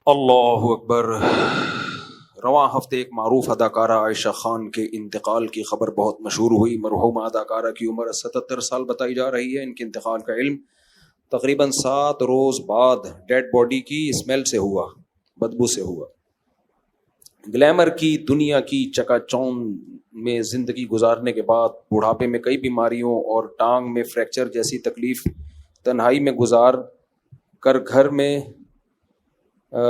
اللہ اکبر۔ رواں ہفتے ایک معروف اداکارہ عائشہ خان کے انتقال کی خبر بہت مشہور ہوئی۔ مرحومہ اداکارہ کی عمر 77 سال بتائی جا رہی ہے۔ ان کے انتقال کا علم تقریباً 7 روز بعد ڈیڈ باڈی کی اسمیل سے ہوا، بدبو سے ہوا۔ گلیمر کی دنیا کی چکا چوند میں زندگی گزارنے کے بعد بڑھاپے میں کئی بیماریوں اور ٹانگ میں فریکچر جیسی تکلیف تنہائی میں گزار کر گھر میں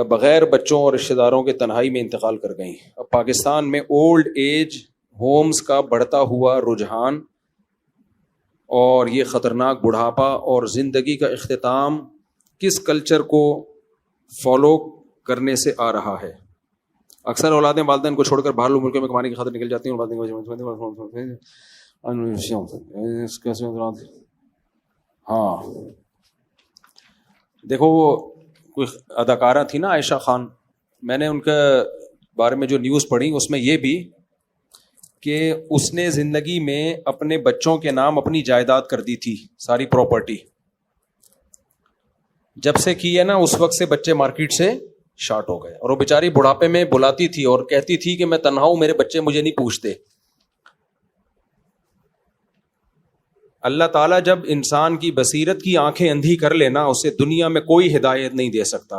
بغیر بچوں اور رشتہ داروں کے تنہائی میں انتقال کر گئیں۔ اب پاکستان میں اولڈ ایج ہومز کا بڑھتا ہوا رجحان اور یہ خطرناک بڑھاپا اور زندگی کا اختتام کس کلچر کو فالو کرنے سے آ رہا ہے؟ اکثر اولادیں والدین کو چھوڑ کر باہر ملکوں میں کمانے کی خاطر نکل جاتی ہیں۔ ہاں دیکھو، وہ کوئی اداکارہ تھی نا عائشہ خان، میں نے ان کے بارے میں جو نیوز پڑھی اس میں یہ بھی کہ اس نے زندگی میں اپنے بچوں کے نام اپنی جائیداد کر دی تھی، ساری پراپرٹی۔ جب سے کی ہے نا اس وقت سے بچے مارکیٹ سے شارٹ ہو گئے، اور وہ بیچاری بڑھاپے میں بلاتی تھی اور کہتی تھی کہ میں تنہا ہوں، میرے بچے مجھے نہیں پوچھتے۔ اللہ تعالیٰ جب انسان کی بصیرت کی آنکھیں اندھی کر لینا، اسے دنیا میں کوئی ہدایت نہیں دے سکتا۔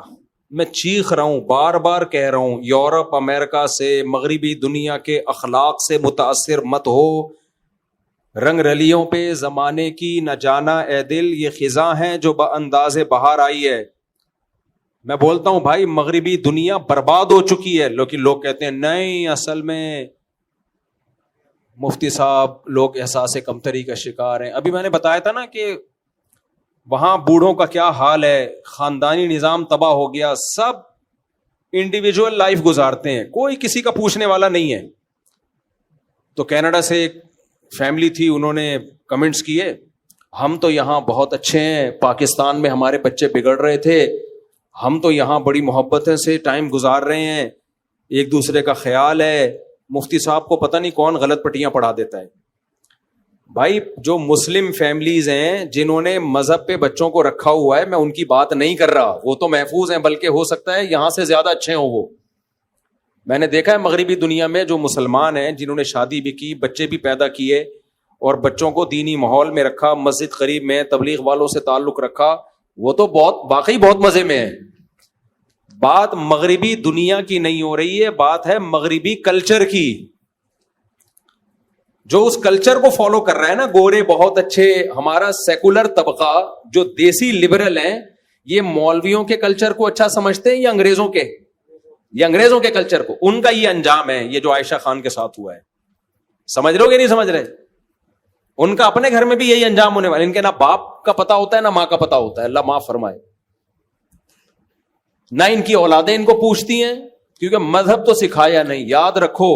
میں چیخ رہا ہوں، بار بار کہہ رہا ہوں، یورپ امریکہ سے مغربی دنیا کے اخلاق سے متاثر مت ہو۔ رنگ رلیوں پہ زمانے کی نہ جانا اے دل، یہ خزاں ہیں جو بانداز بہار آئی ہے۔ میں بولتا ہوں بھائی، مغربی دنیا برباد ہو چکی ہے، لیکن لوگ کہتے ہیں نہیں، اصل میں مفتی صاحب لوگ احساس کمتری کا شکار ہیں۔ ابھی میں نے بتایا تھا نا کہ وہاں بوڑھوں کا کیا حال ہے، خاندانی نظام تباہ ہو گیا، سب انڈیویجول لائف گزارتے ہیں، کوئی کسی کا پوچھنے والا نہیں ہے۔ تو کینیڈا سے ایک فیملی تھی، انہوں نے کمنٹس کیے، ہم تو یہاں بہت اچھے ہیں، پاکستان میں ہمارے بچے بگڑ رہے تھے، ہم تو یہاں بڑی محبت سے ٹائم گزار رہے ہیں، ایک دوسرے کا خیال ہے۔ مفتی صاحب کو پتہ نہیں کون غلط پٹیاں پڑھا دیتا ہے۔ بھائی جو مسلم فیملیز ہیں جنہوں نے مذہب پہ بچوں کو رکھا ہوا ہے، میں ان کی بات نہیں کر رہا، وہ تو محفوظ ہیں، بلکہ ہو سکتا ہے یہاں سے زیادہ اچھے ہوں وہ۔ میں نے دیکھا ہے مغربی دنیا میں جو مسلمان ہیں جنہوں نے شادی بھی کی، بچے بھی پیدا کیے اور بچوں کو دینی ماحول میں رکھا، مسجد قریب میں، تبلیغ والوں سے تعلق رکھا، وہ تو واقعی بہت مزے میں ہے۔ بات مغربی دنیا کی نہیں ہو رہی ہے، بات ہے مغربی کلچر کی۔ جو اس کلچر کو فالو کر رہا ہے نا، گورے بہت اچھے، ہمارا سیکولر طبقہ جو دیسی لبرل ہیں، یہ مولویوں کے کلچر کو اچھا سمجھتے ہیں یا انگریزوں کے؟ یہ انگریزوں کے کلچر کو، ان کا یہ انجام ہے، یہ جو عائشہ خان کے ساتھ ہوا ہے۔ سمجھ رہے ہو کہ نہیں سمجھ رہے؟ ان کا اپنے گھر میں بھی یہی انجام ہونے والا۔ ان کے نہ باپ کا پتا ہوتا ہے نہ ماں کا پتا ہوتا ہے، اللہ معاف فرمائے۔ نہ ان کی اولادیں ان کو پوچھتی ہیں، کیونکہ مذہب تو سکھایا نہیں۔ یاد رکھو،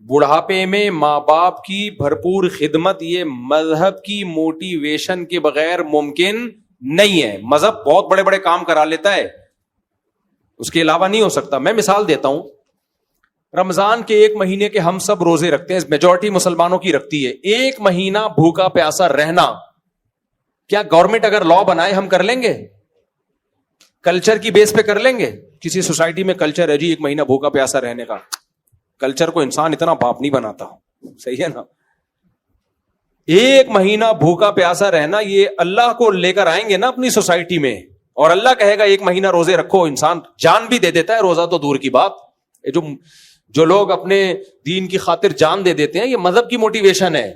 بڑھاپے میں ماں باپ کی بھرپور خدمت یہ مذہب کی موٹیویشن کے بغیر ممکن نہیں ہے۔ مذہب بہت بڑے بڑے کام کرا لیتا ہے، اس کے علاوہ نہیں ہو سکتا۔ میں مثال دیتا ہوں، رمضان کے 1 مہینے کے ہم سب روزے رکھتے ہیں، میجورٹی مسلمانوں کی رکھتی ہے۔ 1 مہینہ بھوکا پیاسا رہنا، کیا گورنمنٹ اگر لا بنائے ہم کر لیں گے؟ کلچر کی بیس پہ کر لیں گے؟ کسی سوسائٹی میں کلچر ہے جی 1 مہینہ بھوکا پیاسا رہنے کا، کلچر کو انسان اتنا باپ نہیں بناتا، صحیح ہے نا؟ 1 مہینہ بھوکا پیاسا رہنا، یہ اللہ کو لے کر آئیں گے نا اپنی سوسائٹی میں، اور اللہ کہے گا 1 مہینہ روزے رکھو، انسان جان بھی دے دیتا ہے، روزہ تو دور کی بات۔ جو لوگ اپنے دین کی خاطر جان دے دیتے ہیں، یہ مذہب کی موٹیویشن ہے۔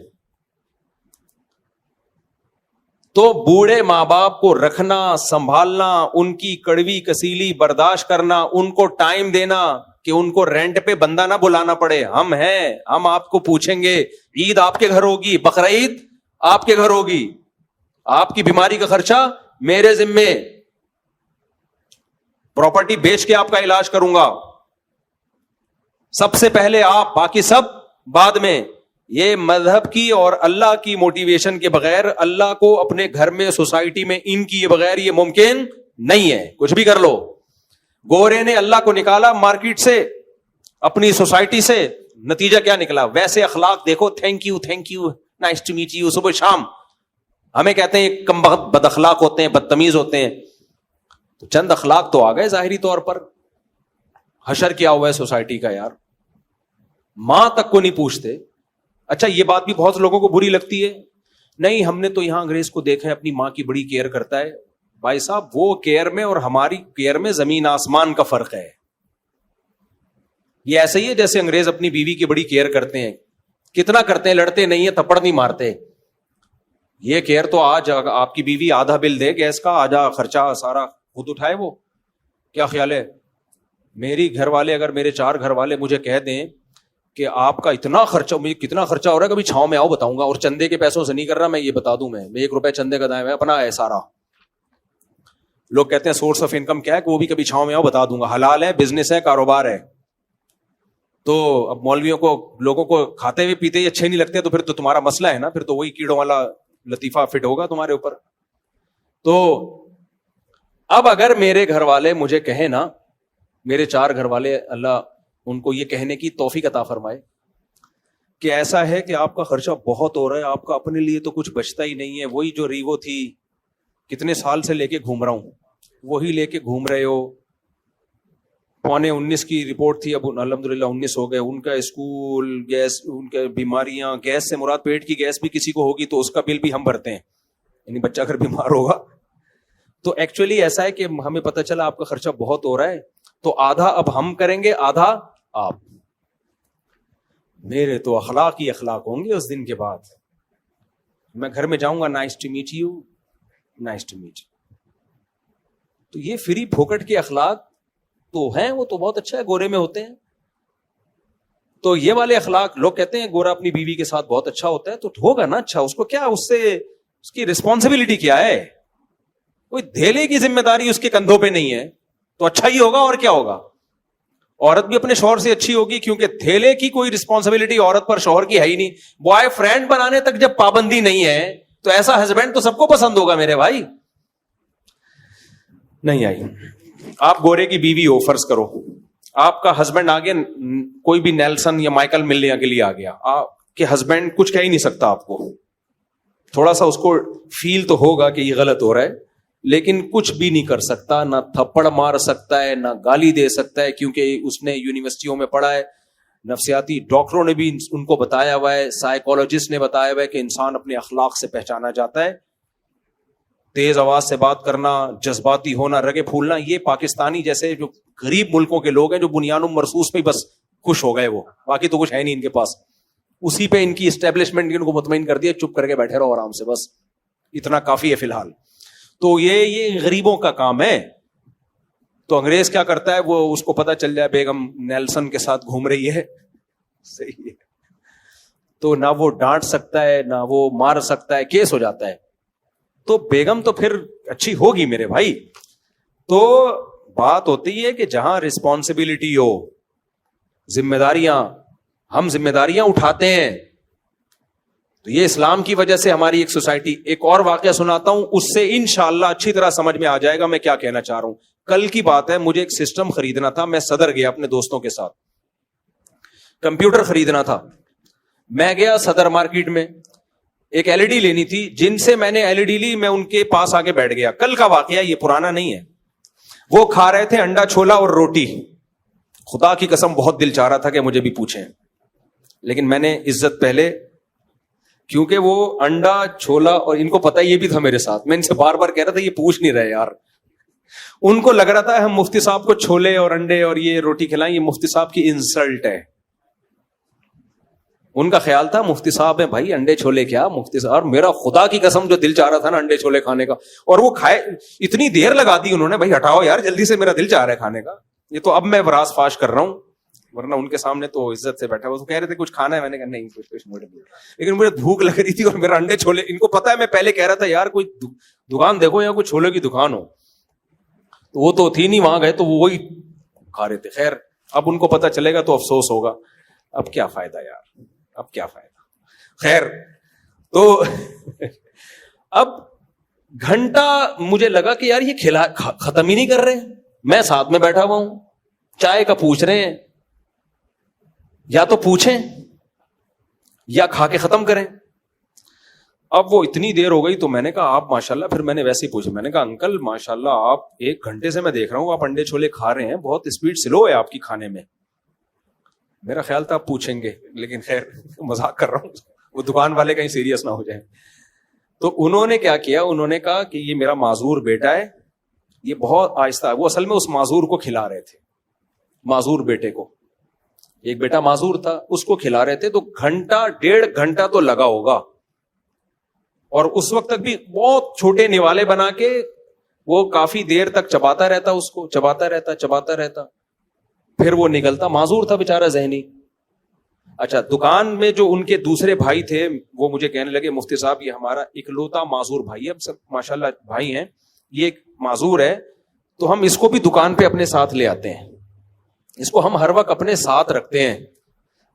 تو بوڑھے ماں باپ کو رکھنا، سنبھالنا، ان کی کڑوی کسیلی برداشت کرنا، ان کو ٹائم دینا کہ ان کو رینٹ پہ بندہ نہ بلانا پڑے، ہم ہیں، ہم آپ کو پوچھیں گے، عید آپ کے گھر ہوگی، بقرعید آپ کے گھر ہوگی، آپ کی بیماری کا خرچہ میرے ذمے، پراپرٹی بیچ کے آپ کا علاج کروں گا، سب سے پہلے آپ، باقی سب بعد میں۔ یہ مذہب کی اور اللہ کی موٹیویشن کے بغیر، اللہ کو اپنے گھر میں، سوسائٹی میں ان کی بغیر یہ ممکن نہیں ہے۔ کچھ بھی کر لو، گورے نے اللہ کو نکالا مارکیٹ سے، اپنی سوسائٹی سے، نتیجہ کیا نکلا؟ ویسے اخلاق دیکھو، thank you, nice to meet you, صبح شام ہمیں کہتے ہیں کم بد اخلاق ہوتے ہیں، بدتمیز ہوتے ہیں، تو چند اخلاق تو آ گئے ظاہری طور پر، حشر کیا ہوا ہے سوسائٹی کا یار, ماں تک کو نہیں پوچھتے. اچھا یہ بات بھی بہت لوگوں کو بری لگتی ہے, نہیں ہم نے تو یہاں انگریز کو دیکھا ہے اپنی ماں کی بڑی کیئر کرتا ہے. بھائی صاحب وہ کیئر میں اور ہماری کیئر میں زمین آسمان کا فرق ہے. یہ ایسا ہی ہے جیسے انگریز اپنی بیوی کی بڑی کیئر کرتے ہیں. کتنا کرتے ہیں, لڑتے نہیں ہیں, تھپڑ نہیں مارتے. یہ کیئر تو آج آپ کی بیوی آدھا بل دے گیس کا, آدھا خرچہ سارا خود اٹھائے. وہ کیا خیال ہے, میری گھر والے اگر میرے 4 گھر والے مجھے کہہ دیں کہ آپ کا اتنا خرچہ, مجھے کتنا خرچہ ہو رہا ہے, کبھی چھاؤں میں آؤ بتاؤں گا, اور چندے کے پیسوں سے نہیں کر رہا میں, یہ بتا دوں میں 1 روپے چندے کا دائیں میں اپنا ہے سارا. لوگ کہتے ہیں سورس آف انکم کیا ہے, کہ وہ بھی کبھی چھاؤں میں آؤ بتا دوں گا. حلال ہے, بزنس ہے, کاروبار ہے. تو اب مولویوں کو, لوگوں کو کھاتے ہوئے پیتے ہی اچھے نہیں لگتے, تو پھر تو تمہارا مسئلہ ہے نا, پھر تو وہی کیڑوں والا لطیفہ فٹ ہوگا تمہارے اوپر. تو اب اگر میرے گھر والے مجھے کہیں نا, میرے 4 گھر والے, اللہ ان کو یہ کہنے کی توفیق عطا فرمائے کہ ایسا ہے کہ آپ کا خرچہ بہت ہو رہا ہے, آپ کا اپنے لیے تو کچھ بچتا ہی نہیں ہے, وہی جو ریوو تھی کتنے سال سے لے کے گھوم رہا ہوں, وہی لے کے گھوم رہے ہو. 19 کی رپورٹ تھی, اب الحمدللہ 19 ہو گئے. ان کا اسکول, گیس, ان کے بیماریاں, گیس سے مراد پیٹ کی گیس بھی کسی کو ہوگی تو اس کا بل بھی ہم بھرتے ہیں, یعنی بچہ اگر بیمار ہوگا تو ایکچولی ایسا ہے کہ ہمیں پتہ چلا آپ کا خرچہ بہت ہو رہا ہے, تو آدھا اب ہم کریں گے, آدھا آپ. میرے تو اخلاق ہی اخلاق ہوں گے اس دن کے بعد. میں گھر میں جاؤں گا, nice to meet you, nice to meet you. تو یہ فری پھوکٹ کے اخلاق تو ہیں, وہ تو بہت اچھا ہے, گورے میں ہوتے ہیں. تو یہ والے اخلاق, لوگ کہتے ہیں گورا اپنی بیوی کے ساتھ بہت اچھا ہوتا ہے, تو ہوگا نا اچھا, اس کو کیا, اس سے اس کی رسپانسبلٹی کیا ہے, کوئی دھیلے کی ذمہ داری اس کے کندھوں پہ نہیں ہے, تو اچھا ہی ہوگا. اور کیا ہوگا, عورت بھی اپنے شوہر سے اچھی ہوگی, کیونکہ دھیلے کی کوئی رسپانسبلٹی عورت پر شوہر کی ہے ہی نہیں. بوائے فرینڈ بنانے تک جب پابندی نہیں ہے تو ایسا ہسبینڈ تو سب کو پسند ہوگا میرے بھائی. نہیں آئی, آپ گورے کی بیوی ہو, فرض کرو آپ کا ہسبینڈ آ گیا, کوئی بھی نیلسن یا مائیکل ملنے کے لیے آ گیا, آپ کے ہسبینڈ کچھ کہہ ہی نہیں سکتا آپ کو. تھوڑا سا اس کو فیل تو ہوگا کہ یہ غلط ہو رہا ہے, لیکن کچھ بھی نہیں کر سکتا, نہ تھپڑ مار سکتا ہے, نہ گالی دے سکتا ہے, کیونکہ اس نے یونیورسٹیوں میں پڑھا ہے, نفسیاتی ڈاکٹروں نے بھی ان کو بتایا ہوا ہے, سائیکولوجسٹ نے بتایا ہوا ہے کہ انسان اپنے اخلاق سے پہچانا جاتا ہے. تیز آواز سے بات کرنا, جذباتی ہونا, رگے پھولنا, یہ پاکستانی جیسے جو غریب ملکوں کے لوگ ہیں جو بنیاد مرصوص پہ بس خوش ہو گئے, وہ باقی تو کچھ ہے نہیں ان کے پاس, اسی پہ ان کی اسٹیبلشمنٹ نے ان کو مطمئن کر دیا, چپ کر کے بیٹھے رہو آرام سے, بس اتنا کافی ہے فی الحال. تو یہ غریبوں کا کام ہے. تو انگریز کیا کرتا ہے, وہ اس کو پتا چل جائے بیگم نیلسن کے ساتھ گھوم رہی ہے, صحیح ہے, تو نہ وہ ڈانٹ سکتا ہے نہ وہ مار سکتا ہے, کیس ہو جاتا ہے. تو بیگم تو پھر اچھی ہوگی میرے بھائی. تو بات ہوتی ہے کہ جہاں رسپانسبلٹی ہو, ذمہ داریاں, ہم ذمہ داریاں اٹھاتے ہیں, تو یہ اسلام کی وجہ سے ہماری ایک سوسائٹی. ایک اور واقعہ سناتا ہوں, اس سے انشاءاللہ اچھی طرح سمجھ میں آ جائے گا میں کیا کہنا چاہ رہا ہوں. کل کی بات ہے, مجھے ایک سسٹم خریدنا تھا, میں صدر گیا اپنے دوستوں کے ساتھ, کمپیوٹر خریدنا تھا. میں گیا صدر مارکیٹ میں, ایک ایل ای ڈی لینی تھی, جن سے میں نے ایل ای ڈی لی, میں ان کے پاس آگے بیٹھ گیا. کل کا واقعہ, یہ پرانا نہیں ہے. وہ کھا رہے تھے انڈا چھولا اور روٹی. خدا کی قسم بہت دل چاہ رہا تھا کہ مجھے بھی پوچھیں, لیکن میں نے عزت پہلے, کیونکہ وہ انڈا چھولا, اور ان کو پتا یہ بھی تھا میرے ساتھ, میں ان سے بار بار کہہ رہا تھا یہ پوچھ نہیں رہے یار. ان کو لگ رہا تھا ہم مفتی صاحب کو چھولے اور انڈے اور یہ روٹی کھلائیں, یہ مفتی صاحب کی انسلٹ ہے. ان کا خیال تھا مفتی صاحب ہیں بھائی, انڈے چھولے کیا مفتی صاحب. اور میرا خدا کی قسم جو دل چاہ رہا تھا نا انڈے چھولے کھانے کا, اور وہ کھائے, اتنی دیر لگا دی انہوں نے, بھائی ہٹاؤ یار جلدی سے, میرا دل چاہ رہا ہے کھانے کا. یہ تو اب میں راز فاش کر رہا ہوں, ورنہ ان کے سامنے تو عزت سے بیٹھا. وہ تو کہہ رہے تھے کچھ کھانا ہے, میں نے کہا نہیں کچھ, لیکن مجھے بھوک لگ رہی تھی, اور میرا انڈے چھولے, ان کو پتا ہے میں پہلے کہہ رہا تھا یار کوئی دکان دیکھو یا کوئی چھولے کی دکان ہو, تو وہ تو تھی نہیں, وہاں گئے تو وہ وہی کھا رہے تھے. خیر اب ان کو پتا چلے گا تو افسوس ہوگا, اب کیا فائدہ یار, اب کیا فائدہ. خیر تو اب گھنٹہ مجھے لگا کہ یار یہ کھلا ختم ہی نہیں کر رہے. میں ساتھ میں بیٹھا ہوا ہوں, چائے کا پوچھ رہے ہیں, یا تو پوچھیں یا کھا کے ختم کریں. اب وہ اتنی دیر ہو گئی تو میں نے کہا آپ ماشاءاللہ, پھر میں نے ویسے ہی پوچھا, میں نے کہا انکل ماشاءاللہ آپ 1 گھنٹے سے میں دیکھ رہا ہوں آپ انڈے چھولے کھا رہے ہیں, بہت اسپیڈ سلو ہے آپ کی کھانے میں. میرا خیال تھا آپ پوچھیں گے, لیکن خیر مذاق کر رہا ہوں, وہ دکان والے کہیں سیریس نہ ہو جائیں. تو انہوں نے کیا کیا, انہوں نے کہا کہ یہ میرا معذور بیٹا ہے, یہ بہت آہستہ ہے. وہ اصل میں اس معذور کو کھلا رہے تھے, معذور بیٹے کو, ایک بیٹا معذور تھا اس کو کھلا رہے تھے. تو 1.5 گھنٹہ تو لگا ہوگا, اور اس وقت تک بھی بہت چھوٹے نوالے بنا کے وہ کافی دیر تک چباتا رہتا, اس کو چباتا رہتا. پھر وہ نکلتا, معذور تھا بیچارہ ذہنی. اچھا, دکان میں جو ان کے دوسرے بھائی تھے وہ مجھے کہنے لگے مفتی صاحب یہ ہمارا اکلوتا معذور بھائی ہے, اب سب ماشاءاللہ بھائی ہیں, یہ ایک معذور ہے تو ہم اس کو بھی دکان پہ اپنے ساتھ لے آتے ہیں, اس کو ہم ہر وقت اپنے ساتھ رکھتے ہیں.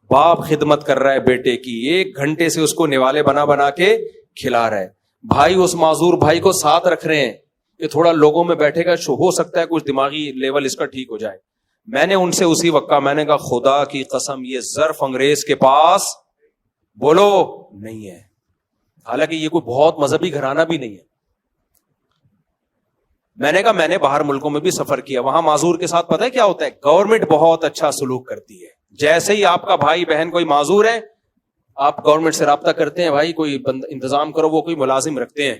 باپ خدمت کر رہا ہے بیٹے کی, 1 گھنٹے سے اس کو نوالے بنا کے کھلا رہا ہے. بھائی اس معذور بھائی کو ساتھ رکھ رہے ہیں کہ تھوڑا لوگوں میں بیٹھے گا, ہو سکتا ہے کچھ دماغی لیول اس کا ٹھیک ہو جائے. میں نے ان سے اسی وقت کہا, میں نے کہا خدا کی قسم یہ ظرف انگریز کے پاس بولو نہیں ہے, حالانکہ یہ کوئی بہت مذہبی گھرانہ بھی نہیں ہے. میں نے کہا میں نے باہر ملکوں میں بھی سفر کیا, وہاں معذور کے ساتھ پتہ ہے کیا ہوتا ہے, گورنمنٹ بہت اچھا سلوک کرتی ہے. جیسے ہی آپ کا بھائی بہن کوئی معذور ہے آپ گورنمنٹ سے رابطہ کرتے ہیں, بھائی کوئی انتظام کرو, وہ کوئی ملازم رکھتے ہیں.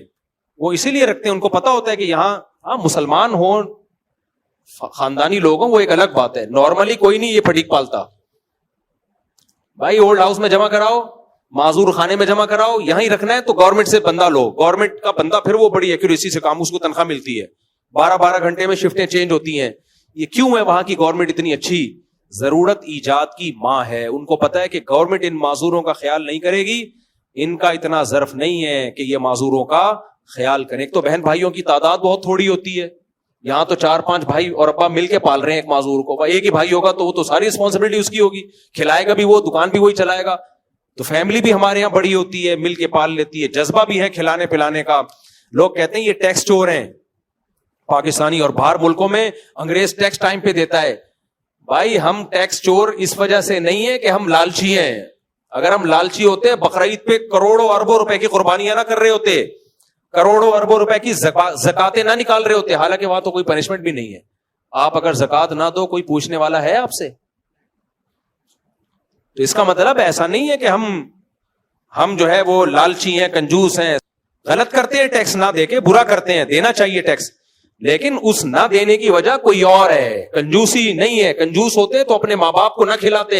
وہ اسی لیے رکھتے ہیں, ان کو پتا ہوتا ہے کہ یہاں مسلمان ہوں, خاندانی لوگ ہوں, وہ ایک الگ بات ہے. نارملی کوئی نہیں یہ پھٹیک پالتا, بھائی اولڈ ہاؤس میں جمع کراؤ, معذور خانے میں جمع کراؤ, یہاں ہی رکھنا ہے تو گورنمنٹ سے بندہ لو. گورنمنٹ کا بندہ پھر وہ بڑی ایکوریسی سے کام, اس کو تنخواہ ملتی ہے, 12 گھنٹے میں شفٹیں چینج ہوتی ہیں. یہ کیوں ہے وہاں کی گورنمنٹ اتنی اچھی؟ ضرورت ایجاد کی ماں ہے, ان کو پتا ہے کہ گورنمنٹ ان معذوروں کا خیال نہیں کرے گی, ان کا اتنا ظرف نہیں ہے کہ یہ معذوروں کا خیال کریں. ایک تو بہن بھائیوں کی تعداد بہت تھوڑی ہوتی ہے, یہاں تو 4-5 بھائی اور ابا مل کے پال رہے ہیں ایک معذور کو. ایک ہی بھائی ہوگا تو وہ تو ساری رسپانسبلٹی اس کی ہوگی, کھلائے گا بھی وہ, دکان بھی وہی چلائے گا. تو فیملی بھی ہمارے یہاں بڑی ہوتی ہے, مل کے پال لیتی ہے, جذبہ بھی ہے کھلانے پلانے کا. لوگ کہتے ہیں یہ ٹیکس چور ہیں پاکستانی, اور باہر ملکوں میں انگریز ٹیکس ٹائم پہ دیتا ہے. بھائی ہم ٹیکس چور اس وجہ سے نہیں ہے کہ ہم لالچی ہیں. اگر ہم لالچی ہوتے بقرعید پہ کروڑوں اربوں روپے کی قربانیاں نہ کر رہے ہوتے, کروڑوں اربوں روپے کی زکاتیں نہ نکال رہے ہوتے. حالانکہ وہاں تو کوئی پنشمنٹ بھی نہیں ہے, آپ اگر زکات نہ دو کوئی پوچھنے والا ہے آپ سے. تو اس کا مطلب ایسا نہیں ہے کہ ہم جو ہے وہ لالچی ہیں, کنجوس ہیں, غلط کرتے ہیں ٹیکس نہ دے کے, برا کرتے ہیں, دینا چاہیے ٹیکس, لیکن اس نہ دینے کی وجہ کوئی اور ہے, کنجوسی نہیں ہے. کنجوس ہوتے تو اپنے ماں باپ کو نہ کھلاتے,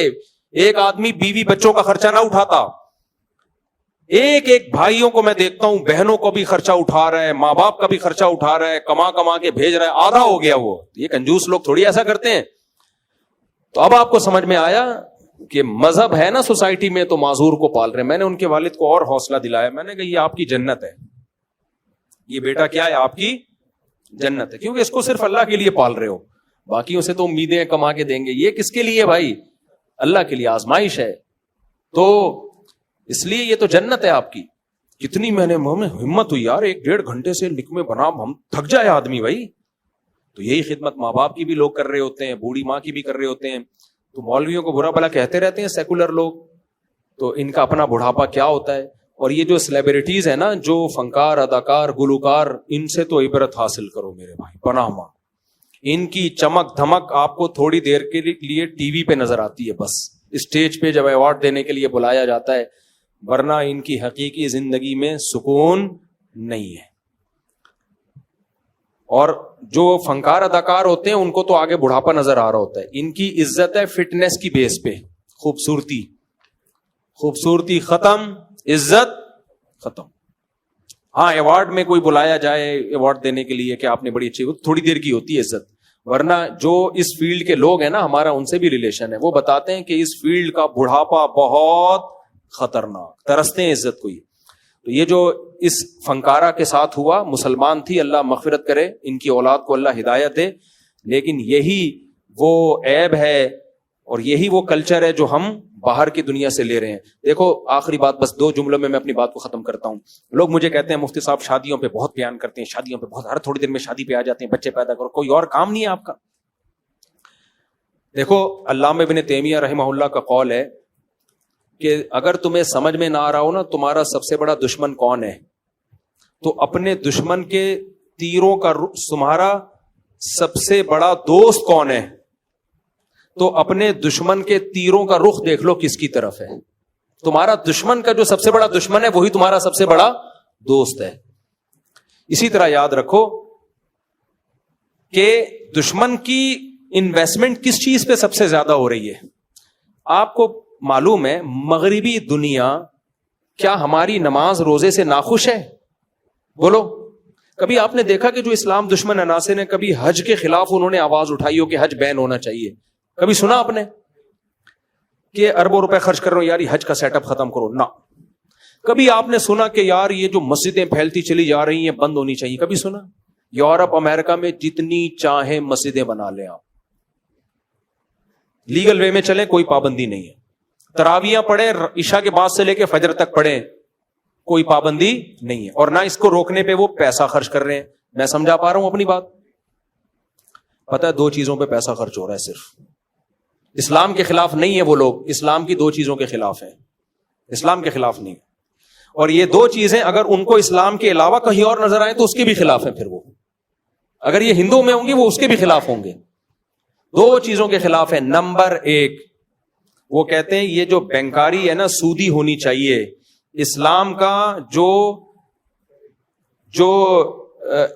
ایک آدمی بیوی بچوں کا خرچہ نہ اٹھاتا. ایک بھائیوں کو میں دیکھتا ہوں, بہنوں کو بھی خرچہ اٹھا رہا ہے, ماں باپ کا بھی خرچہ اٹھا رہا ہے, کما کے بھیج رہا ہے, آدھا ہو گیا وہ. یہ کنجوس لوگ تھوڑی ایسا کرتے ہیں. تو اب آپ کو سمجھ میں آیا کہ مذہب ہے نا سوسائٹی میں تو معذور کو پال رہے ہیں. میں نے ان کے والد کو اور حوصلہ دلایا, میں نے کہا یہ آپ کی جنت ہے, یہ بیٹا کیا ہے آپ کی جنت ہے, کیونکہ اس کو صرف اللہ کے لیے پال رہے ہو, باقیوں سے تو امیدیں کما کے دیں گے. یہ کس کے لیے بھائی؟ اللہ کے لیے, آزمائش ہے. تو اس لیے یہ تو جنت ہے آپ کی. کتنی میں نے ہمت ہوئی یار, 1-1.5 گھنٹے سے نکمے بنا, ہم تھک جائے آدمی بھائی. تو یہی خدمت ماں باپ کی بھی لوگ کر رہے ہوتے ہیں, بوڑھی ماں کی بھی کر رہے ہوتے ہیں. تو مولویوں کو برا بھلا کہتے رہتے ہیں سیکولر لوگ, تو ان کا اپنا بڑھاپا کیا ہوتا ہے. اور یہ جو سیلیبریٹیز ہیں نا, جو فنکار, اداکار, گلوکار, ان سے تو عبرت حاصل کرو میرے بھائی, پناہ ماں. ان کی چمک دھمک آپ کو تھوڑی دیر کے لیے ٹی وی پہ نظر آتی ہے, بس اسٹیج پہ جب ایوارڈ دینے کے لیے بلایا جاتا ہے, ورنہ ان کی حقیقی زندگی میں سکون نہیں ہے. اور جو فنکار اداکار ہوتے ہیں ان کو تو آگے بڑھاپا نظر آ رہا ہوتا ہے. ان کی عزت ہے فٹنس کی بیس پہ, خوبصورتی ختم, عزت ختم. ہاں ایوارڈ میں کوئی بلایا جائے ایوارڈ دینے کے لیے کہ آپ نے بڑی اچھی, تھوڑی دیر کی ہوتی ہے عزت, ورنہ جو اس فیلڈ کے لوگ ہیں نا, ہمارا ان سے بھی ریلیشن ہے, وہ بتاتے ہیں کہ اس فیلڈ کا بڑھاپا بہت خطرناک, ترستے ہیں عزت کو. تو یہ جو اس فنکارہ کے ساتھ ہوا, مسلمان تھی, اللہ مغفرت کرے, ان کی اولاد کو اللہ ہدایت دے, لیکن یہی وہ عیب ہے اور یہی وہ کلچر ہے جو ہم باہر کی دنیا سے لے رہے ہیں. دیکھو آخری بات, بس 2 جملوں میں اپنی بات کو ختم کرتا ہوں. لوگ مجھے کہتے ہیں مفتی صاحب شادیوں پہ بہت بیان کرتے ہیں, شادیوں پہ بہت, ہر تھوڑی دیر میں شادی پہ آ جاتے ہیں, بچے پیدا کرو, کوئی اور کام نہیں ہے آپ کا. دیکھو علامہ ابن تیمیہ رحمہ اللہ کا قول ہے کہ اگر تمہیں سمجھ میں نہ آ رہا ہو نا تمہارا سب سے بڑا دشمن کون ہے, تو اپنے دشمن کے تیروں کا تمہارا سب سے بڑا دوست کون ہے, تو اپنے دشمن کے تیروں کا رخ دیکھ لو کس کی طرف ہے. تمہارا دشمن کا جو سب سے بڑا دشمن ہے وہی تمہارا سب سے بڑا دوست ہے. اسی طرح یاد رکھو کہ دشمن کی انویسٹمنٹ کس چیز پہ سب سے زیادہ ہو رہی ہے. آپ کو معلوم ہے مغربی دنیا کیا ہماری نماز روزے سے ناخوش ہے؟ بولو. کبھی آپ نے دیکھا کہ جو اسلام دشمن عناصر نے کبھی حج کے خلاف انہوں نے آواز اٹھائی ہو کہ حج بین ہونا چاہیے؟ کبھی سنا آپ نے کہ اربوں روپے خرچ کر رہے ہو یار یہ حج کا سیٹ اپ ختم کرو؟ نہ. کبھی آپ نے سنا کہ یار یہ جو مسجدیں پھیلتی چلی جا رہی ہیں بند ہونی چاہیے؟ کبھی سنا؟ یورپ امریکہ میں جتنی چاہیں مسجدیں بنا لیں, آپ لیگل وے میں چلیں, کوئی پابندی نہیں ہے. تراویاں پڑھیں عشاء کے بعد سے لے کے فجر تک پڑھیں, کوئی پابندی نہیں ہے. اور نہ اس کو روکنے پہ وہ پیسہ خرچ کر رہے ہیں. میں سمجھا پا رہا ہوں اپنی بات؟ پتہ ہے 2 چیزوں پہ پیسہ خرچ ہو رہا ہے صرف. اسلام کے خلاف نہیں ہے وہ لوگ, اسلام کی 2 چیزوں کے خلاف ہیں, اسلام کے خلاف نہیں. اور یہ 2 چیزیں اگر ان کو اسلام کے علاوہ کہیں اور نظر آئیں تو اس کے بھی خلاف ہیں. پھر وہ اگر یہ ہندو میں ہوں گی وہ اس کے بھی خلاف ہوں گے. 2 چیزوں کے خلاف ہے. نمبر 1 وہ کہتے ہیں یہ جو بینکاری ہے نا سودی ہونی چاہیے. اسلام کا جو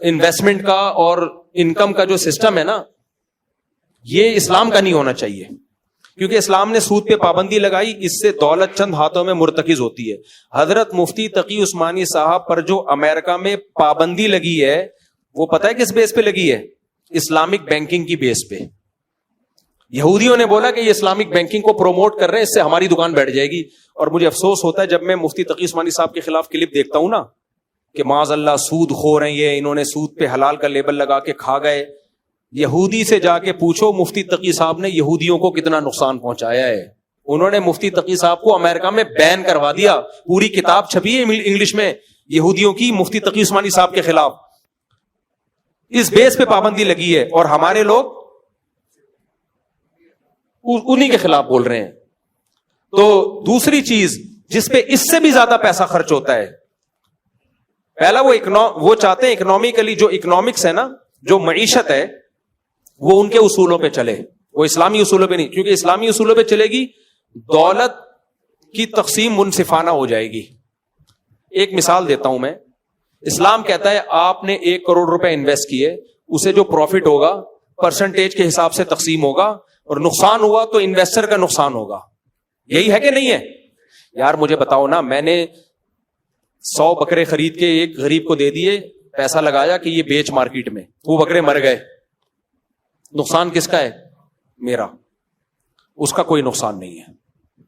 انویسٹمنٹ کا اور انکم کا جو سسٹم ہے نا یہ اسلام کا نہیں ہونا چاہیے, کیونکہ اسلام نے سود پہ پابندی لگائی, اس سے دولت چند ہاتھوں میں مرتکز ہوتی ہے. حضرت مفتی تقی عثمانی صاحب پر جو امریکہ میں پابندی لگی ہے وہ پتہ ہے کس بیس پہ لگی ہے؟ اسلامک بینکنگ کی بیس پہ. یہودیوں نے بولا کہ یہ اسلامک بینکنگ کو پروموٹ کر رہے ہیں, اس سے ہماری دکان بیٹھ جائے گی. اور مجھے افسوس ہوتا ہے جب میں مفتی تقی عثمانی صاحب کے خلاف کلپ دیکھتا ہوں نا کہ معاذ اللہ سود خور ہیں یہ, انہوں نے سود پہ حلال کا لیبل لگا کے کھا گئے. یہودی سے جا کے پوچھو مفتی تقی صاحب نے یہودیوں کو کتنا نقصان پہنچایا ہے. انہوں نے مفتی تقی صاحب کو امریکہ میں بین کروا دیا. پوری کتاب چھپی ہے انگلش میں یہودیوں کی مفتی تقی عثمانی صاحب کے خلاف. اس بیس پہ پابندی لگی ہے اور ہمارے لوگ انہی کے خلاف بول رہے ہیں. تو دوسری چیز جس پہ اس سے بھی زیادہ پیسہ خرچ ہوتا ہے, پہلا وہ چاہتے ہیں اکنامکلی جو اکنامکس ہے نا, جو معیشت ہے وہ ان کے اصولوں پہ چلے, وہ اسلامی اصولوں پہ نہیں. کیونکہ اسلامی اصولوں پہ چلے گی دولت کی تقسیم منصفانہ ہو جائے گی. ایک مثال دیتا ہوں میں. اسلام کہتا ہے آپ نے 1 کروڑ روپے انویسٹ کیے, اسے جو پروفٹ ہوگا پرسنٹیج کے حساب سے تقسیم ہوگا, اور نقصان ہوا تو انویسٹر کا نقصان ہوگا. یہی ہے کہ نہیں ہے؟ یار مجھے بتاؤ نا, میں نے 100 بکرے خرید کے ایک غریب کو دے دیے, پیسہ لگایا کہ یہ بیچ مارکیٹ میں, وہ بکرے مر گئے, نقصان کس کا ہے؟ میرا. اس کا کوئی نقصان نہیں ہے,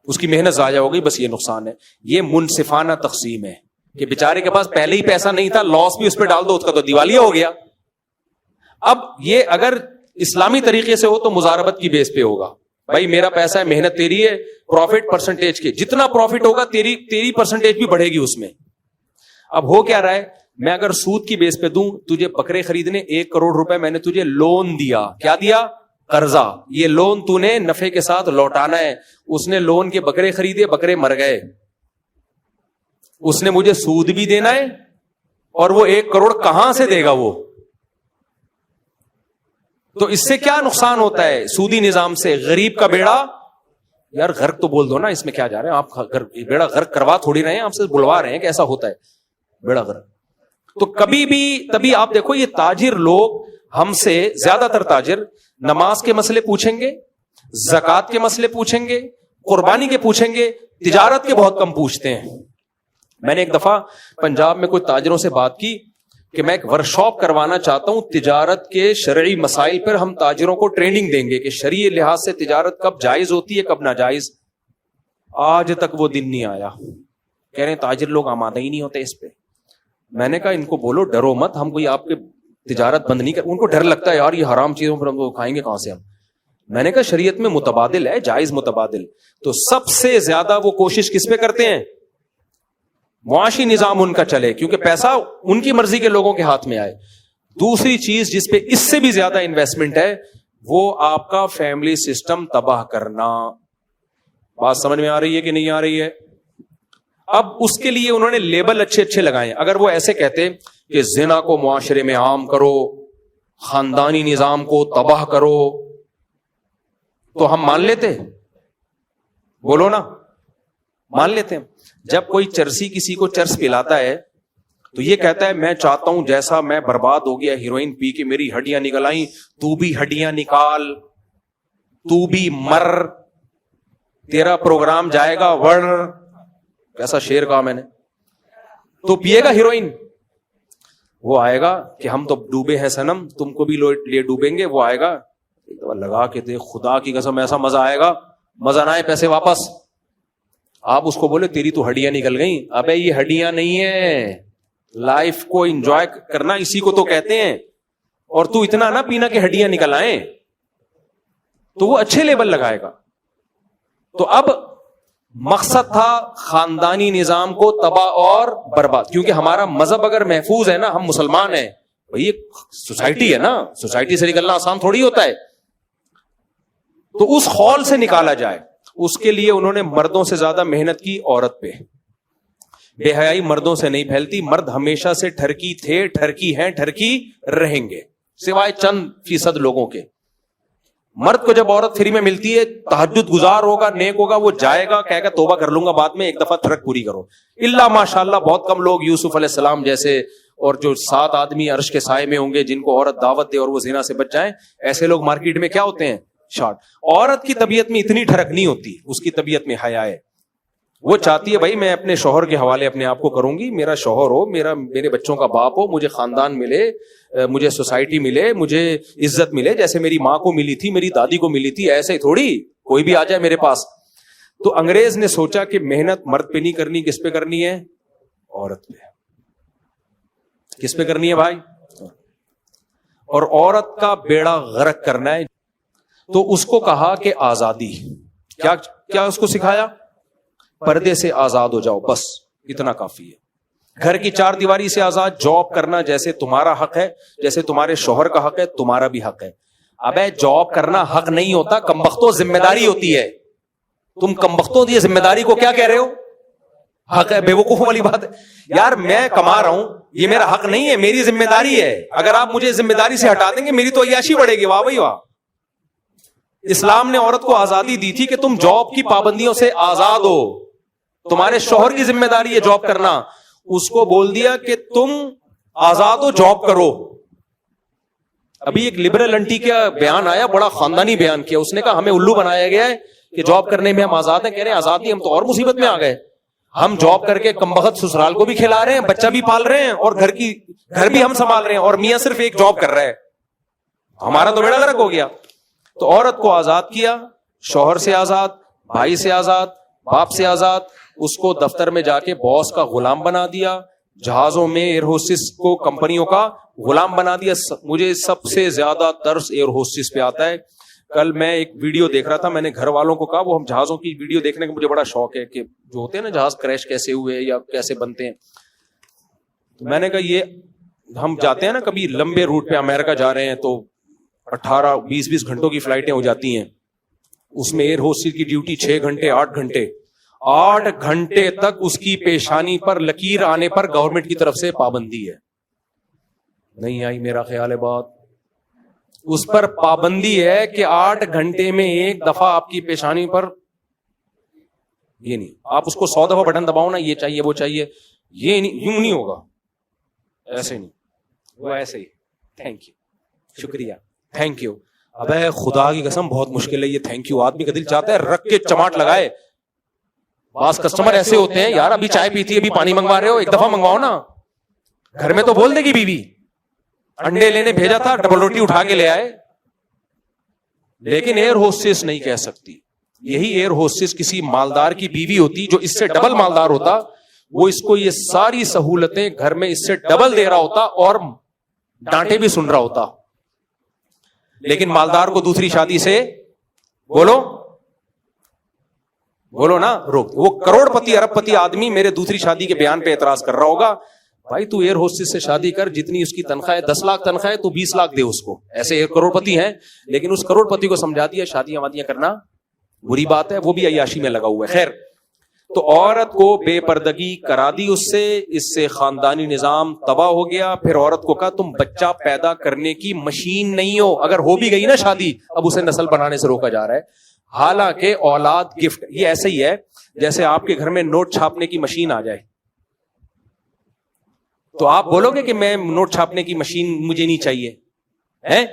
اس کی محنت ضائع ہو گئی, بس یہ نقصان ہے. یہ منصفانہ تقسیم ہے کہ بیچارے کے پاس پہلے ہی پیسہ نہیں تھا, لاس بھی اس پہ ڈال دو, اس کا تو دیوالیہ ہو گیا. اب یہ اگر اسلامی طریقے سے ہو تو مزاربت کی بیس پہ ہوگا. بھائی میرا پیسہ ہے, محنت تیری ہے, پروفٹ پرسنٹیج کے, جتنا پروفٹ ہوگا تیری پرسنٹیج بھی بڑھے گی اس میں. اب ہو کیا رہا ہے, میں اگر سود کی بیس پہ دوں, تجھے بکرے خریدنے 1 کروڑ روپے میں نے تجھے لون دیا. کیا دیا؟ قرضہ. یہ لون تو نے نفع کے ساتھ لوٹانا ہے. اس نے لون کے بکرے خریدے, بکرے مر گئے, اس نے مجھے سود بھی دینا ہے, اور وہ 1 کروڑ کہاں سے دے گا وہ؟ تو اس سے کیا نقصان ہوتا ہے سودی نظام سے؟ غریب کا بیڑا, یار غرق تو بول دو نا, اس میں کیا جا رہے ہیں آپ؟ بیڑا غرق کروا تھوڑی رہے ہیں, آپ سے بلوا رہے ہیں کہ ایسا ہوتا ہے بیڑا غرق. تو کبھی بھی تبھی آپ دیکھو یہ تاجر لوگ ہم سے زیادہ تر تاجر نماز کے مسئلے پوچھیں گے, زکوٰۃ کے مسئلے پوچھیں گے, قربانی کے پوچھیں گے, تجارت کے بہت کم پوچھتے ہیں. میں نے ایک دفعہ پنجاب میں کچھ تاجروں سے بات کی کہ میں ایک ورکشاپ کروانا چاہتا ہوں تجارت کے شرعی مسائل پر, ہم تاجروں کو ٹریننگ دیں گے کہ شرعی لحاظ سے تجارت کب جائز ہوتی ہے کب ناجائز. آج تک وہ دن نہیں آیا. کہہ رہے ہیں تاجر لوگ آمادہ ہی نہیں ہوتے اس پہ. میں نے کہا ان کو بولو ڈرو مت, ہم کوئی آپ کے تجارت بند نہیں کر. ان کو ڈر لگتا ہے یار یہ حرام چیزوں پر ہم کو کھائیں گے کہاں سے ہم. میں نے کہا شریعت میں متبادل ہے, جائز متبادل. تو سب سے زیادہ وہ کوشش کس پہ کرتے ہیں؟ معاشی نظام ان کا چلے, کیونکہ پیسہ ان کی مرضی کے لوگوں کے ہاتھ میں آئے. دوسری چیز جس پہ اس سے بھی زیادہ انویسٹمنٹ ہے وہ آپ کا فیملی سسٹم تباہ کرنا. بات سمجھ میں آ رہی ہے کہ نہیں آ رہی ہے؟ اب اس کے لیے انہوں نے لیبل اچھے اچھے لگائے. اگر وہ ایسے کہتے کہ زنا کو معاشرے میں عام کرو, خاندانی نظام کو تباہ کرو, تو ہم مان لیتے؟ بولو نا, مان لیتے. جب کوئی چرسی کسی کو چرس پلاتا ہے تو یہ کہتا ہے میں چاہتا ہوں جیسا میں برباد ہو گیا ہیروئن پی کے میری ہڈیاں نکل آئیں, تو بھی ہڈیاں نکال, تو بھی مر, تیرا پروگرام جائے گا ور. کیسا شعر کہا میں نے. تو پیے گا ہیروئن, وہ آئے گا کہ ہم تو ڈوبے ہیں سنم, تم کو بھی لے ڈوبیں گے. وہ آئے گا ایک دفعہ لگا کے دے, خدا کی قسم ایسا مزہ آئے گا, مزہ نہ آئے پیسے واپس. آپ اس کو بولے تیری تو ہڈیاں نکل گئیں. ابے یہ ہڈیاں نہیں ہیں, لائف کو انجوائے کرنا اسی کو تو کہتے ہیں. اور تو اتنا نہ پینا کہ ہڈیاں نکل آئیں. تو وہ اچھے لیبل لگائے گا. تو اب مقصد تھا خاندانی نظام کو تباہ اور برباد, کیونکہ ہمارا مذہب اگر محفوظ ہے نا, ہم مسلمان ہیں بھئی, سوسائٹی ہے نا, سوسائٹی سے نکلنا آسان تھوڑی ہوتا ہے. تو اس خول سے نکالا جائے, اس کے لیے انہوں نے مردوں سے زیادہ محنت کی عورت پہ. بے حیائی مردوں سے نہیں پھیلتی, مرد ہمیشہ سے ٹھرکی تھے, ٹھرکی ہیں, ٹھرکی رہیں گے, سوائے چند فیصد لوگوں کے. مرد کو جب عورت فری میں ملتی ہے, تہجد گزار ہوگا, نیک ہوگا, وہ جائے گا کہے گا توبہ کر لوں گا بعد میں, ایک دفعہ تھرک پوری کرو. اللہ ماشاءاللہ بہت کم لوگ یوسف علیہ السلام جیسے, اور جو 7 آدمی عرش کے سائے میں ہوں گے جن کو عورت دعوت دے اور وہ زنا سے بچ جائیں, ایسے لوگ مارکیٹ میں کیا ہوتے ہیں, شارٹ. عورت کی طبیعت میں اتنی ٹھڑک نہیں ہوتی, اس کی طبیعت میں حیا ہے. وہ چاہتی ہے بھائی میں اپنے شوہر کے حوالے اپنے آپ کو کروں گی, میرا شوہر ہو, میرے بچوں کا باپ ہو, مجھے خاندان ملے, مجھے سوسائٹی ملے, مجھے عزت ملے جیسے میری ماں کو ملی تھی, میری دادی کو ملی تھی. ایسے ہی تھوڑی کوئی بھی آ جائے میرے پاس. تو انگریز نے سوچا کہ محنت مرد پہ نہیں کرنی, کس پہ کرنی ہے, عورت پہ. کس پہ کرنی ہے بھائی, اور عورت کا بیڑا غرق کرنا ہے. تو اس کو کہا کہ آزادی, کیا اس کو سکھایا, پردے سے آزاد ہو جاؤ, بس اتنا کافی ہے. گھر کی 4 دیواری سے آزاد, جاب کرنا جیسے تمہارا حق ہے, جیسے تمہارے شوہر کا حق ہے, تمہارا بھی حق ہے. ابے جاب کرنا حق نہیں ہوتا, کمبختوں ذمہ داری ہوتی ہے. تم کمبختوں دی ذمہ داری کو کیا کہہ رہے ہو, حق ہے. بے وقوفوں والی بات ہے یار, میں کما رہا ہوں, یہ میرا حق نہیں ہے, میری ذمہ داری ہے. اگر آپ مجھے ذمہ داری سے ہٹا دیں گے میری تو عیاشی بڑھے گی. واہ بھائی واہ. اسلام نے عورت کو آزادی دی تھی کہ تم جاب کی پابندیوں سے آزاد ہو, تمہارے شوہر کی ذمہ داری ہے جاب کرنا. اس کو بول دیا کہ تم آزاد ہو, جاب کرو. ابھی ایک لبرل انٹی کا بیان آیا, بڑا خاندانی بیان کیا. اس نے کہا ہمیں الو بنایا گیا ہے کہ جاب کرنے میں ہم آزاد ہیں. کہہ رہے ہیں آزاد نہیں, ہم تو اور مصیبت میں آ گئے. ہم جاب کر کے کمبخت سسرال کو بھی کھلا رہے ہیں, بچہ بھی پال رہے ہیں, اور گھر بھی ہم سنبھال رہے ہیں, اور میاں صرف ایک جاب کر رہا ہے. ہمارا تو بیڑا غرق ہو گیا. تو عورت کو آزاد کیا, شوہر سے آزاد, بھائی سے آزاد, باپ سے آزاد. اس کو دفتر میں جا کے باس کا غلام بنا دیا, جہازوں میں ایئر ہوسٹس کو کمپنیوں کا غلام بنا دیا. مجھے سب سے زیادہ ترس ایئر ہوسٹس پہ آتا ہے. کل میں ایک ویڈیو دیکھ رہا تھا, میں نے گھر والوں کو کہا, وہ ہم جہازوں کی ویڈیو دیکھنے کا مجھے بڑا شوق ہے کہ جو ہوتے ہیں نا جہاز کریش کیسے ہوئے یا کیسے بنتے ہیں. تو میں نے کہا یہ ہم جاتے ہیں نا کبھی لمبے روٹ پہ, امریکہ جا رہے ہیں تو 18-20 گھنٹوں کی فلائٹیں ہو جاتی ہیں. اس میں ایئر ہوسٹس کی ڈیوٹی 6 گھنٹے 8 گھنٹے 8 گھنٹے تک اس کی پیشانی پر لکیر آنے پر گورنمنٹ کی طرف سے پابندی ہے. نہیں آئی میرا خیال ہے بات, اس پر پابندی ہے کہ 8 گھنٹے میں ایک دفعہ آپ کی پیشانی پر, یہ نہیں آپ اس کو 100 دفعہ بٹن دباؤ نا, یہ چاہیے وہ چاہیے, یہ نہیں, یوں نہیں ہوگا, ایسے نہیں, وہ ایسے ہی. تھینک یو, شکریہ, تھینک یو. ابے خدا کی قسم بہت مشکل ہے یہ تھینک یو. آدمی کا دل چاہتا ہے رکھ کے چماٹ لگائے. بعض کسٹمر ایسے ہوتے ہیں, یار ابھی چائے پیتی ہے, ابھی پانی منگوا رہے ہو, ایک دفعہ منگواؤ نا. گھر میں تو بول دے گی بیوی, انڈے لینے بھیجا تھا, ڈبل روٹی اٹھا کے لے آئے. لیکن ایئر ہوسٹس نہیں کہہ سکتی. یہی ایئر ہوسٹس کسی مالدار کی بیوی ہوتی جو اس سے ڈبل مالدار ہوتا, وہ اس کو یہ ساری سہولتیں گھر میں اس سے ڈبل دے رہا ہوتا اور ڈانٹے بھی سن رہا ہوتا. لیکن مالدار کو دوسری شادی سے بولو نا روک. وہ کروڑ پتی ارب پتی آدمی میرے دوسری شادی کے بیان پہ اعتراض کر رہا ہوگا, بھائی تو ایئر ہوسٹس سے شادی کر, جتنی اس کی تنخواہ ہے 10 لاکھ تنخواہ ہے, تو 20 لاکھ دے اس کو. ایسے ایک کروڑ پتی ہیں, لیکن اس کروڑ پتی کو سمجھا دیا شادیاں وادیاں کرنا بری بات ہے, وہ بھی عیاشی میں لگا ہوا ہے. خیر, تو عورت کو بے پردگی کرا دی اس سے خاندانی نظام تباہ ہو گیا. پھر عورت کو کہا تم بچہ پیدا کرنے کی مشین نہیں ہو, اگر ہو بھی گئی نا شادی, اب اسے نسل بنانے سے روکا جا رہا ہے. حالانکہ اولاد گفٹ, یہ ایسے ہی ہے جیسے آپ کے گھر میں نوٹ چھاپنے کی مشین آ جائے, تو آپ بولو گے کہ میں نوٹ چھاپنے کی مشین مجھے نہیں چاہیے ہے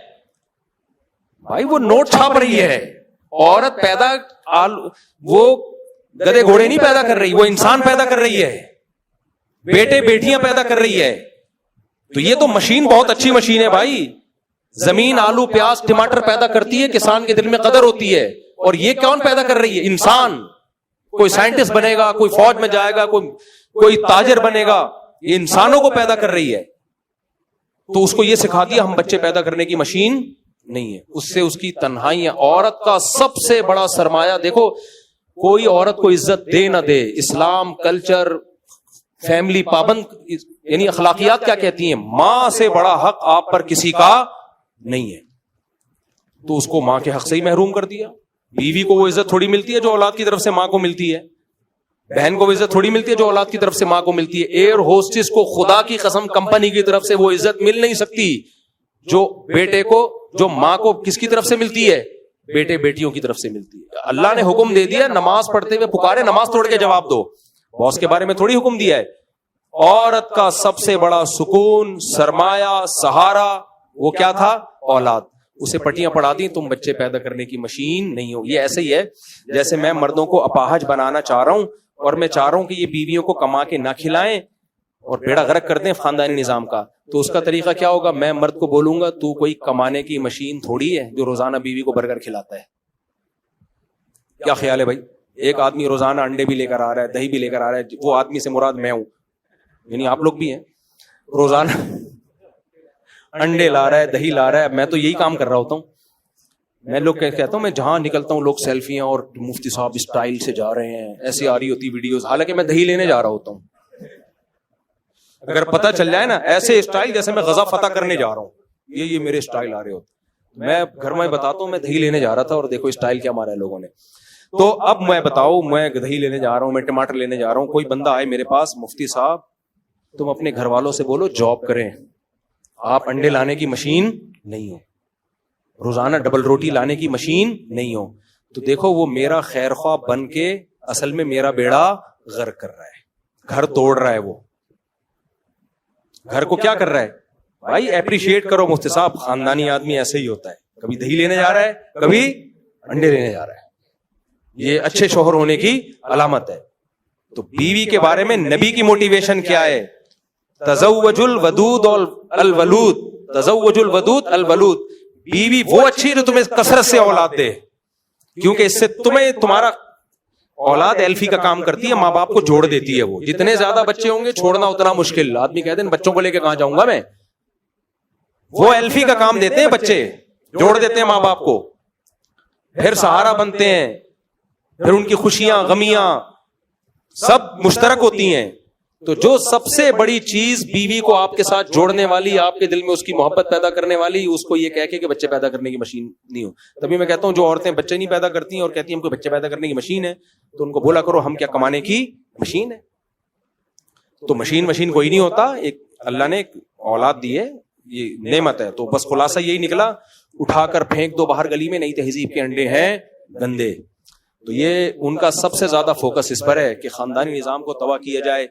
بھائی, وہ نوٹ چھاپ رہی ہے. عورت پیدا وہ گدے گھوڑے نہیں پیدا کر رہی, وہ انسان پیدا کر رہی ہے, بیٹے بیٹیاں پیدا کر رہی ہے. تو یہ تو مشین بہت اچھی مشین ہے بھائی. زمین آلو پیاز ٹماٹر پیدا کرتی ہے, کسان کے دل میں قدر ہوتی ہے. اور یہ کون پیدا کر رہی ہے؟ انسان. کوئی سائنٹسٹ بنے گا, کوئی فوج میں جائے گا, کوئی تاجر بنے گا, یہ انسانوں کو پیدا کر رہی ہے. تو اس کو یہ سکھا دیا ہم بچے پیدا کرنے کی مشین نہیں ہے. اس سے اس کی تنہائی ہے. عورت کا سب سے بڑا سرمایہ, دیکھو کوئی عورت کو عزت دے نہ دے, اسلام, کلچر, فیملی پابند, یعنی اخلاقیات کیا کہتی ہیں, ماں سے بڑا حق آپ پر کسی کا نہیں ہے. تو اس کو ماں کے حق سے ہی محروم کر دیا. بیوی کو وہ عزت تھوڑی ملتی ہے جو اولاد کی طرف سے ماں کو ملتی ہے. بہن کو وہ عزت تھوڑی ملتی ہے جو اولاد کی طرف سے ماں کو ملتی ہے. ایئر ہوسٹس کو خدا کی قسم کمپنی کی طرف سے وہ عزت مل نہیں سکتی جو بیٹے کو, جو ماں کو کس کی طرف سے ملتی ہے, بیٹے بیٹیوں کی طرف سے ملتی ہے. اللہ نے حکم دے دیا, نماز پڑھتے ہوئے پکارے, نماز توڑ کے جواب دو. باس کے بارے میں تھوڑی حکم دیا ہے. عورت کا سب سے بڑا سکون, سرمایہ, سہارا وہ کیا تھا؟ اولاد. اسے پٹیاں پڑھا دی, تم بچے پیدا کرنے کی مشین نہیں ہو. یہ ایسے ہی ہے جیسے میں مردوں کو اپاہج بنانا چاہ رہا ہوں, اور میں چاہ رہا ہوں کہ یہ بیویوں کو کما کے نہ کھلائیں اور بیڑا غرق کر دیں خاندانی نظام کا. تو اس کا طریقہ کیا ہوگا؟ میں مرد کو بولوں گا تو کوئی کمانے کی مشین تھوڑی ہے جو روزانہ بیوی کو برگر کھلاتا ہے. کیا خیال ہے بھائی؟ ایک آدمی روزانہ انڈے بھی لے کر آ رہا ہے, دہی بھی لے کر آ رہا ہے, وہ آدمی سے مراد میں ہوں, یعنی آپ لوگ بھی ہیں. روزانہ انڈے لا رہا ہے, دہی لا رہا ہے, میں تو یہی کام کر رہا ہوتا ہوں. میں لوگ کہتا ہوں, میں جہاں نکلتا ہوں لوگ سیلفیاں اور مفتی صاحب اسٹائل سے جا رہے ہیں, ایسی آ رہی ہوتی ویڈیوز, حالانکہ میں دہی لینے جا رہا ہوتا ہوں. اگر پتہ چل جائے نا ایسے اسٹائل جیسے میں غزہ فتح کرنے جا رہا ہوں, یہ میرے اسٹائل آ رہے ہوتے, میں گھر میں بتاتا ہوں میں دہی لینے جا رہا تھا اور دیکھو اسٹائل کیا مارا ہے لوگوں نے. تو اب میں بتاؤ, میں دہی لینے جا رہا ہوں, میں ٹماٹر لینے جا رہا ہوں, کوئی بندہ آئے میرے پاس, مفتی صاحب تم اپنے گھر والوں سے بولو جاب کریں, آپ انڈے لانے کی مشین نہیں ہو, روزانہ ڈبل روٹی لانے کی مشین نہیں ہو. تو دیکھو وہ میرا خیر خواہ بن کے اصل میں میرا بیڑا غرق کر رہا ہے, گھر توڑ رہا ہے. وہ گھر کو کیا کر رہا ہے بھائی؟ اپریشیٹ کرو مفتی صاحب, خاندانی آدمی ایسے ہی ہوتا ہے, کبھی دہی لینے جا رہا ہے, کبھی انڈے لینے جا رہا ہے. یہ اچھے شوہر ہونے کی علامت ہے. تو بیوی کے بارے میں نبی کی موٹیویشن کیا ہے؟ تزوج الودود الولود, تزوج الودود الولود. بیوی وہ اچھی جو تمہیں کثرت سے اولاد دے, کیونکہ اس سے تمہیں تمہارا اولاد ایلفی کا کام کرتی ہے, ماں باپ کو جوڑ دیتی ہے. وہ جتنے زیادہ بچے ہوں گے چھوڑنا اتنا مشکل. آدمی کہتے ہیں بچوں کو لے کے کہاں جاؤں گا میں, وہ ایلفی کا کام دیتے ہیں, بچے جوڑ دیتے ہیں ماں باپ کو, پھر سہارا بنتے ہیں, پھر ان کی خوشیاں غمیاں سب مشترک ہوتی ہیں. تو جو سب سے بڑی چیز بیوی کو آپ کے ساتھ جوڑنے والی, آپ کے دل میں اس کی محبت پیدا کرنے والی, اس کو یہ کہہ کے کہ بچے پیدا کرنے کی مشین نہیں ہو. تبھی میں کہتا ہوں جو عورتیں بچے نہیں پیدا کرتی ہیں اور کہتی ہیں ہم کو بچے پیدا کرنے کی مشین ہے, تو ان کو بولا کرو ہم کیا کمانے کی مشین ہے. تو مشین کوئی نہیں ہوتا, ایک اللہ نے ایک اولاد دی ہے, یہ نعمت ہے. تو بس خلاصہ یہی نکلا, اٹھا کر پھینک دو باہر گلی میں, نہیں تہذیب کے انڈے ہیں گندے. تو یہ ان کا سب سے زیادہ فوکس اس پر ہے کہ خاندانی نظام کو تباہ کیا جائے.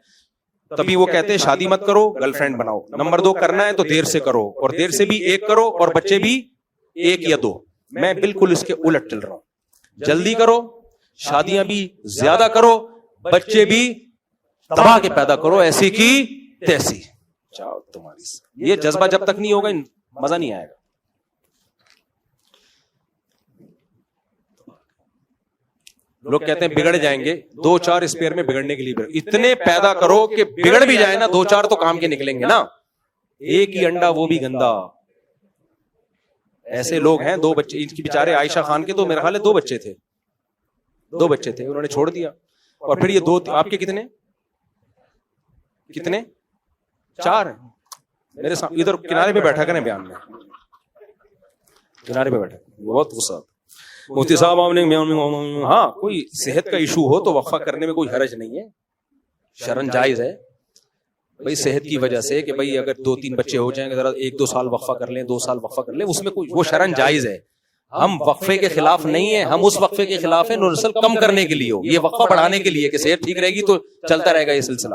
تبھی وہ کہتے ہیں شادی مت کرو, گرل فرینڈ بناؤ. نمبر 2 کرنا ہے تو دیر سے کرو, اور دیر سے بھی 1 کرو, اور بچے بھی 1 یا 2. میں بالکل اس کے الٹ چل رہا ہوں. جلدی کرو, شادیاں بھی زیادہ کرو, بچے بھی تباہ کے پیدا کرو, ایسی کی تیسی. چاہو تمہاری یہ جذبہ جب تک نہیں ہوگا مزہ نہیں آئے گا. لوگ کہتے ہیں بگڑ جائیں گے, 2-4 اسپیئر میں بگڑنے کے لیے اتنے پیدا کرو کہ بگڑ بھی جائے نا, 2-4 تو کام کے نکلیں گے نا. ایک ہی انڈا وہ بھی گندا. ایسے لوگ ہیں, 2 بچے ان کی بیچارے عائشہ خان کے تو میرے خیال ہے 2 بچے تھے, 2 بچے تھے, انہوں نے چھوڑ دیا. اور پھر یہ 2 آپ کے کتنے 4 ہیں. میرے سامنے ادھر کنارے پہ بیٹھا کریں بیان میں, کنارے پہ بیٹھا, بہت غصہ. مفتی صاحب ہاں کوئی صحت کا ایشو ہو تو وقفہ کرنے میں کوئی حرج نہیں ہے، شرعن جائز ہے بھائی، صحت کی وجہ سے کہ بھائی اگر 2-3 بچے ہو جائیں گے ذرا 1-2 سال وقفہ کر لیں، 2 سال وقفہ کر لیں، اس میں کوئی وہ شرعن جائز ہے. ہم وقفے کے خلاف نہیں ہیں، ہم اس وقفے کے خلاف ہیں نسل کم کرنے کے لیے ہو، یہ وقفہ بڑھانے کے لیے کہ صحت ٹھیک رہے گی تو چلتا رہے گا یہ سلسلہ.